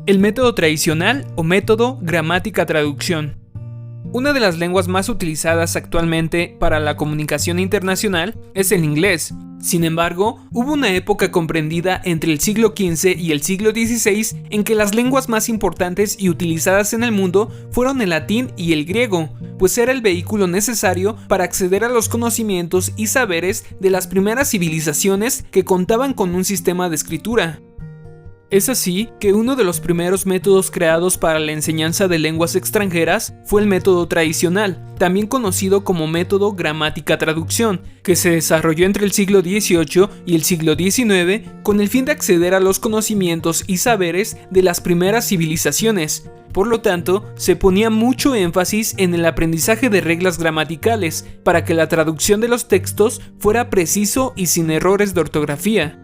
El método tradicional o método gramática-traducción. Una de las lenguas más utilizadas actualmente para la comunicación internacional es el inglés. Sin embargo, hubo una época comprendida entre el siglo XV y el siglo XVI en que las lenguas más importantes y utilizadas en el mundo fueron el latín y el griego, pues era el vehículo necesario para acceder a los conocimientos y saberes de las primeras civilizaciones que contaban con un sistema de escritura. Es así que uno de los primeros métodos creados para la enseñanza de lenguas extranjeras fue el método tradicional, también conocido como método gramática-traducción, que se desarrolló entre el siglo XVIII y el siglo XIX con el fin de acceder a los conocimientos y saberes de las primeras civilizaciones. Por lo tanto, se ponía mucho énfasis en el aprendizaje de reglas gramaticales para que la traducción de los textos fuera preciso y sin errores de ortografía.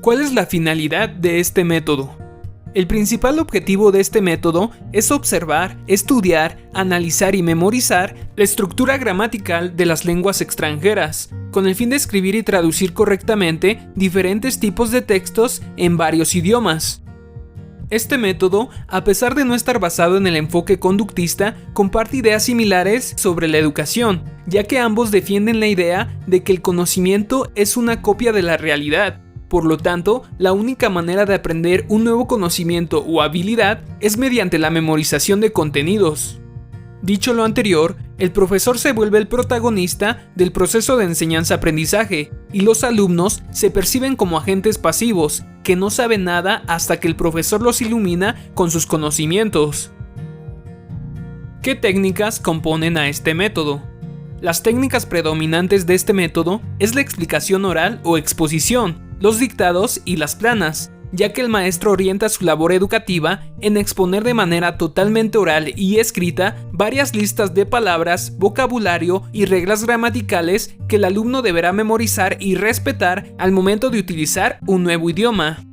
¿Cuál es la finalidad de este método? El principal objetivo de este método es observar, estudiar, analizar y memorizar la estructura gramatical de las lenguas extranjeras, con el fin de escribir y traducir correctamente diferentes tipos de textos en varios idiomas. Este método, a pesar de no estar basado en el enfoque conductista, comparte ideas similares sobre la educación, ya que ambos defienden la idea de que el conocimiento es una copia de la realidad. Por lo tanto, la única manera de aprender un nuevo conocimiento o habilidad es mediante la memorización de contenidos. Dicho lo anterior, el profesor se vuelve el protagonista del proceso de enseñanza-aprendizaje y los alumnos se perciben como agentes pasivos, que no saben nada hasta que el profesor los ilumina con sus conocimientos. ¿Qué técnicas componen a este método? Las técnicas predominantes de este método es la explicación oral o exposición, los dictados y las planas, ya que el maestro orienta su labor educativa en exponer de manera totalmente oral y escrita varias listas de palabras, vocabulario y reglas gramaticales que el alumno deberá memorizar y respetar al momento de utilizar un nuevo idioma.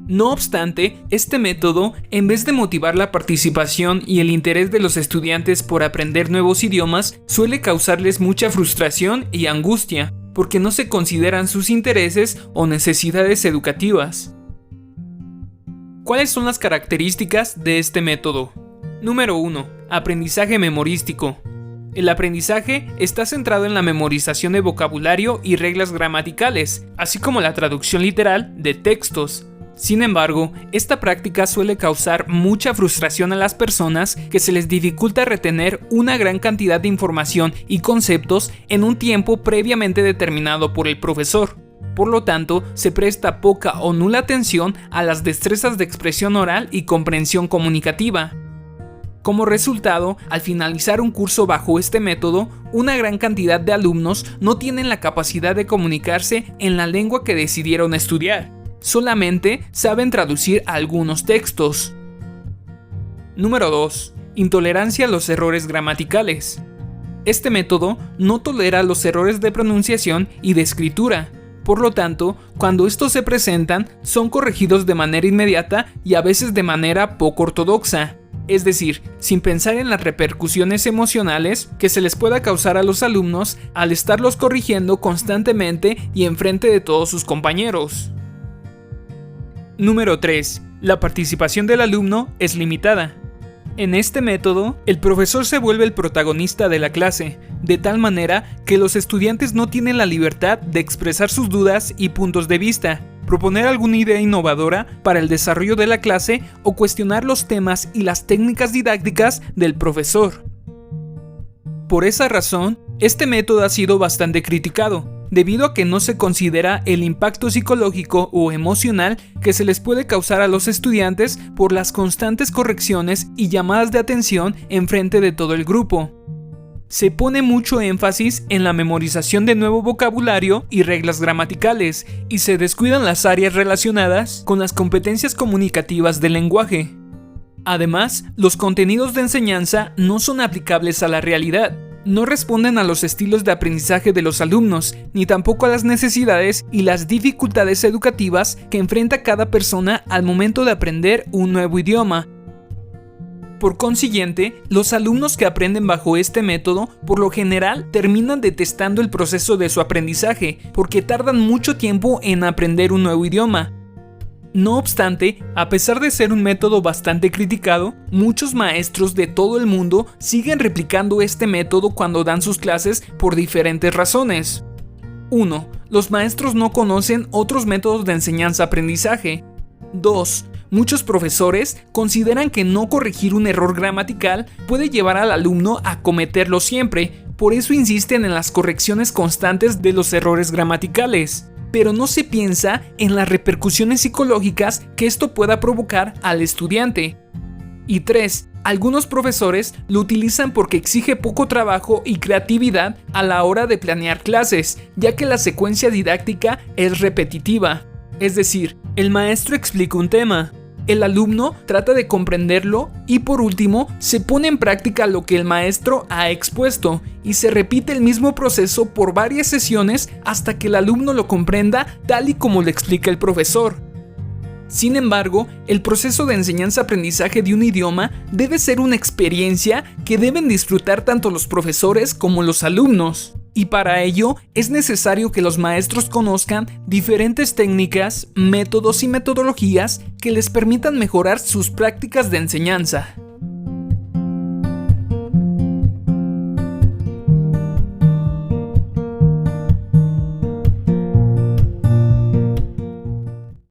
No obstante, este método, en vez de motivar la participación y el interés de los estudiantes por aprender nuevos idiomas, suele causarles mucha frustración y angustia, porque no se consideran sus intereses o necesidades educativas. ¿Cuáles son las características de este método? Número 1. Aprendizaje memorístico. El aprendizaje está centrado en la memorización de vocabulario y reglas gramaticales, así como la traducción literal de textos. Sin embargo, esta práctica suele causar mucha frustración a las personas que se les dificulta retener una gran cantidad de información y conceptos en un tiempo previamente determinado por el profesor. Por lo tanto, se presta poca o nula atención a las destrezas de expresión oral y comprensión comunicativa. Como resultado, al finalizar un curso bajo este método, una gran cantidad de alumnos no tienen la capacidad de comunicarse en la lengua que decidieron estudiar. Solamente saben traducir algunos textos. Número 2. Intolerancia a los errores gramaticales. Este método no tolera los errores de pronunciación y de escritura. Por lo tanto, cuando estos se presentan, son corregidos de manera inmediata y a veces de manera poco ortodoxa. Es decir, sin pensar en las repercusiones emocionales que se les pueda causar a los alumnos al estarlos corrigiendo constantemente y enfrente de todos sus compañeros. Número 3. La participación del alumno es limitada. En este método, el profesor se vuelve el protagonista de la clase, de tal manera que los estudiantes no tienen la libertad de expresar sus dudas y puntos de vista, proponer alguna idea innovadora para el desarrollo de la clase o cuestionar los temas y las técnicas didácticas del profesor. Por esa razón, este método ha sido bastante criticado, debido a que no se considera el impacto psicológico o emocional que se les puede causar a los estudiantes por las constantes correcciones y llamadas de atención en frente de todo el grupo. Se pone mucho énfasis en la memorización de nuevo vocabulario y reglas gramaticales, y se descuidan las áreas relacionadas con las competencias comunicativas del lenguaje. Además, los contenidos de enseñanza no son aplicables a la realidad. No responden a los estilos de aprendizaje de los alumnos, ni tampoco a las necesidades y las dificultades educativas que enfrenta cada persona al momento de aprender un nuevo idioma. Por consiguiente, los alumnos que aprenden bajo este método, por lo general, terminan detestando el proceso de su aprendizaje, porque tardan mucho tiempo en aprender un nuevo idioma. No obstante, a pesar de ser un método bastante criticado, muchos maestros de todo el mundo siguen replicando este método cuando dan sus clases por diferentes razones. 1. Los maestros no conocen otros métodos de enseñanza-aprendizaje. 2. Muchos profesores consideran que no corregir un error gramatical puede llevar al alumno a cometerlo siempre, por eso insisten en las correcciones constantes de los errores gramaticales. Pero no se piensa en las repercusiones psicológicas que esto pueda provocar al estudiante. Y 3. Algunos profesores lo utilizan porque exige poco trabajo y creatividad a la hora de planear clases, ya que la secuencia didáctica es repetitiva. Es decir, el maestro explica un tema, el alumno trata de comprenderlo y por último se pone en práctica lo que el maestro ha expuesto y se repite el mismo proceso por varias sesiones hasta que el alumno lo comprenda tal y como lo explica el profesor. Sin embargo, el proceso de enseñanza-aprendizaje de un idioma debe ser una experiencia que deben disfrutar tanto los profesores como los alumnos. Y para ello es necesario que los maestros conozcan diferentes técnicas, métodos y metodologías que les permitan mejorar sus prácticas de enseñanza.